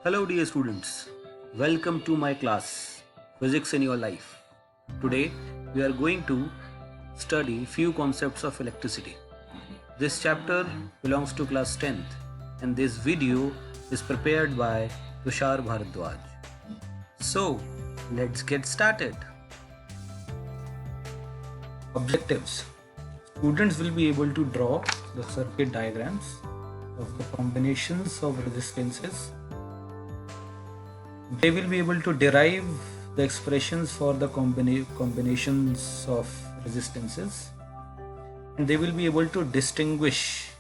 Hello dear students, welcome to my class Physics in Your Life. Today we are going to study few concepts of electricity. This chapter belongs to class 10th and this video is prepared by Tushar Bharadwaj. So let's get started. Objectives. Students will be able to draw the circuit diagrams of the combinations of resistances. They will be able to derive the expressions for the combinations of resistances, and they will be able to distinguish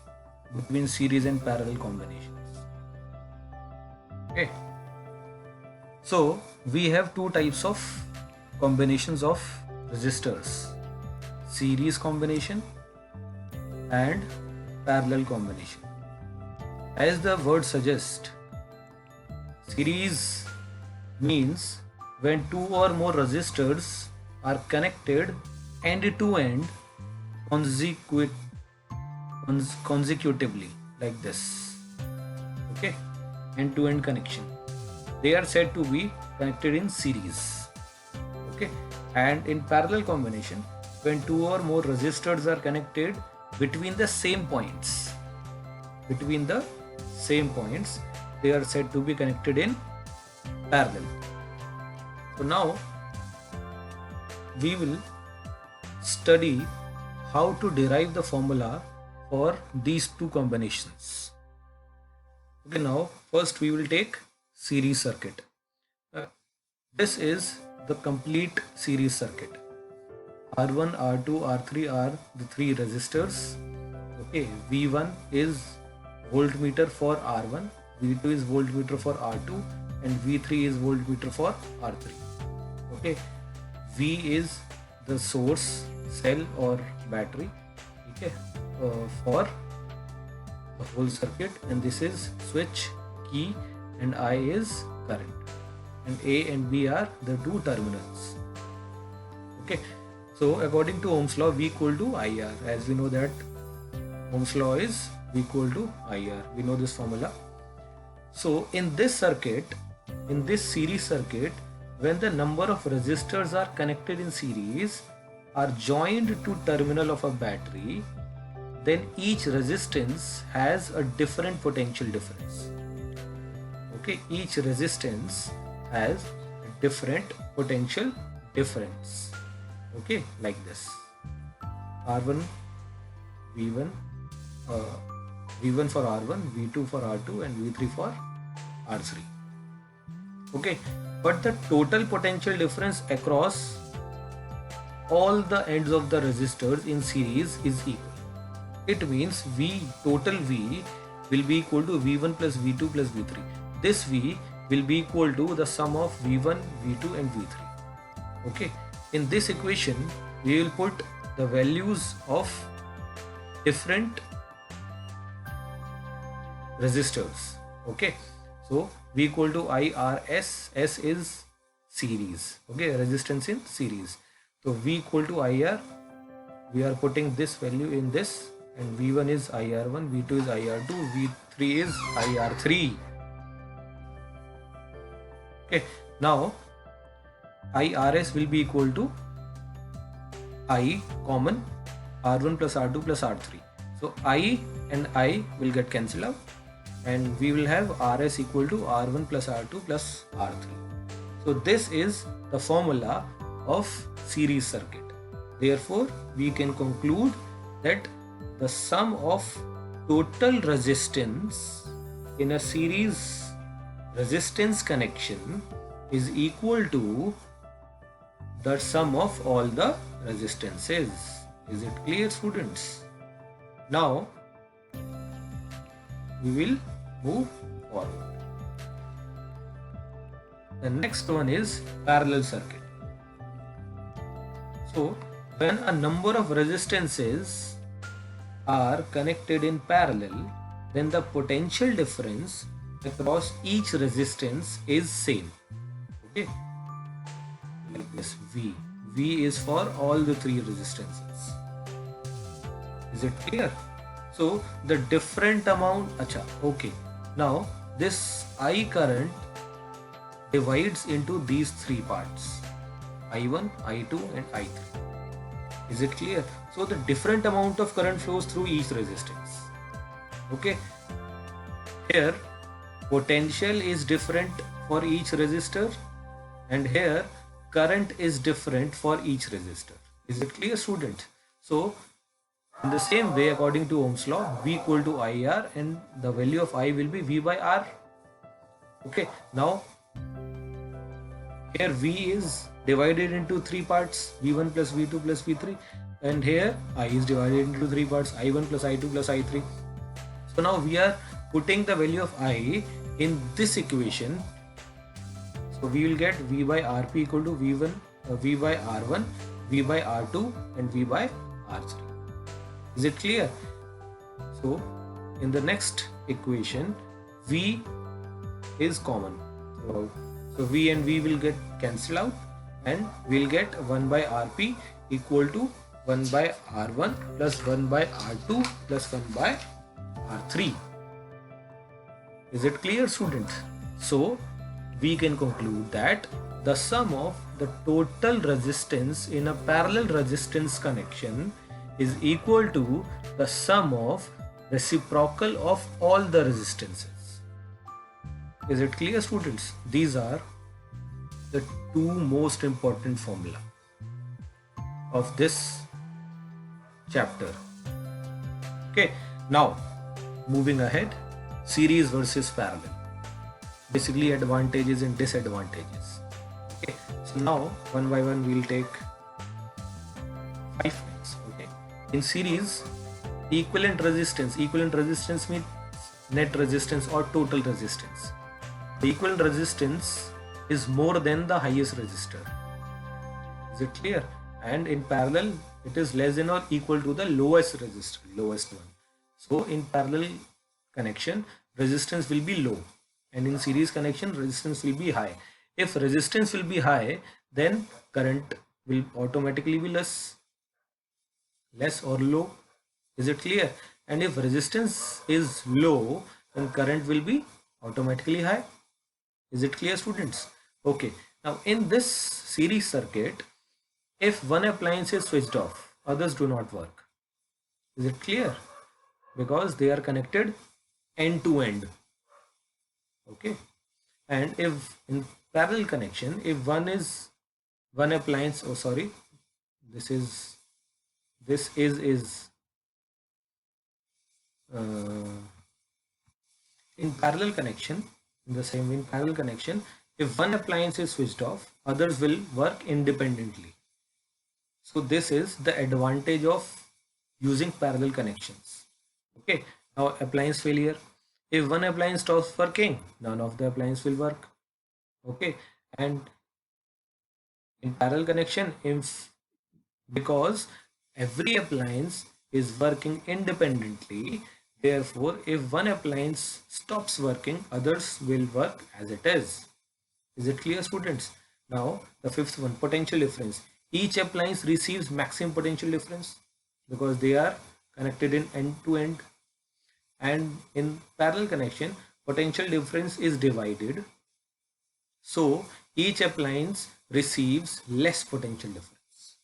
between series and parallel combinations. Okay, so we have two types of combinations of resistors: series combination and parallel combination. As the word suggests, series means when two or more resistors are connected end to end consecutively, like this. Okay, end to end connection. They are said to be connected in series. Okay, and in parallel combination, when two or more resistors are connected between the same points, they are said to be connected in parallel. So now we will study how to derive the formula for these two combinations. Okay, now first we will take series circuit. This is the complete series circuit. R1, R2, R3 are the three resistors. Okay, V1 is voltmeter for R1, V2 is voltmeter for R2, and V3 is voltmeter for R3. Okay, V is the source, cell or battery, okay, for the whole circuit, and this is switch, key, and I is current, and A and B are the two terminals. Okay, so according to Ohm's law, V equal to IR. As we know that Ohm's law is V equal to IR. We know this formula. So in this circuit, in this series circuit, when the number of resistors are connected in series are joined to terminal of a battery, then each resistance has a different potential difference. Okay, each resistance has a different potential difference. Okay, like this. R1, V1, V1 for R1, V2 for R2, and V3 for R3. Okay, but the total potential difference across all the ends of the resistors in series is equal. It means total V will be equal to V1 plus V2 plus V3. This V will be equal to the sum of V1, V2 and V3. Okay, in this equation we will put the values of different resistors. Okay, so V equal to IRS, S is series, okay, resistance in series. So V equal to IR, we are putting this value in this, and V1 is IR1, V2 is IR2, V3 is IR3. Okay, now IRS will be equal to I common R1 plus R2 plus R3. So I and I will get cancelled out, and we will have RS equal to R1 plus R2 plus R3. So this is the formula of series circuit. Therefore, we can conclude that the sum of total resistance in a series resistance connection is equal to the sum of all the resistances. Is it clear, students? Now we will move forward. The next one is parallel circuit. So when a number of resistances are connected in parallel, then the potential difference across each resistance is same. Okay, like this. V is for all the three resistances. Is it clear? So the different amount, okay. Now this I current divides into these three parts, I1, I2 and I3. Is it clear? So the different amount of current flows through each resistance. Okay. Here potential is different for each resistor, and here current is different for each resistor. Is it clear, student? So in the same way, according to Ohm's law, V equal to IR, and the value of I will be V by R. Okay, now here V is divided into three parts, V1 plus V2 plus V3, and here I is divided into three parts, I1 plus I2 plus I3. So now we are putting the value of I in this equation. So we will get V by Rp equal to V1, V by R1, V by R2 and V by R3. Is it clear? So in the next equation, V is common. So V and V will get cancelled out, and we'll get 1 by Rp equal to 1 by R1 plus 1 by R2 plus 1 by R3. Is it clear, students? So we can conclude that the sum of the total resistance in a parallel resistance connection is equal to the sum of reciprocal of all the resistances. Is it clear, students? These are the two most important formula of this chapter. Okay, now moving ahead, series versus parallel. Basically advantages and disadvantages. Okay, so now one by one we'll take 5 points. Okay, in series, equivalent resistance means net resistance or total resistance. The equivalent resistance is more than the highest resistor. Is it clear? And in parallel, it is less than or equal to the lowest resistor, lowest one. So in parallel connection, resistance will be low, and in series connection, resistance will be high. If resistance will be high, then current will automatically be less or low. Is it clear? And if resistance is low, then current will be automatically high. Is it clear, students? Okay, now in this series circuit, if one appliance is switched off, others do not work. Is it clear? Because they are connected end to end. Okay, and if in parallel connection, if one appliance, this is in parallel connection, in the same way in parallel connection, if one appliance is switched off, others will work independently. So this is the advantage of using parallel connections. Okay, now appliance failure. If one appliance stops working, none of the appliance will work. Okay, and in parallel connection, because every appliance is working independently, therefore if one appliance stops working, others will work as it is. Is it clear, students? Now the fifth one, potential difference. Each appliance receives maximum potential difference because they are connected in end to end. And in parallel connection, potential difference is divided, so each appliance receives less potential difference.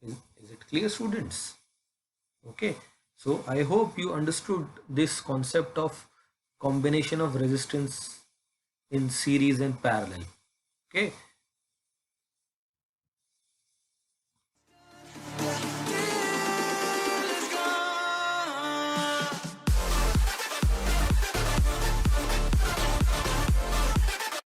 Is it clear, students? Okay, so I hope you understood this concept of combination of resistance in series and parallel. Okay,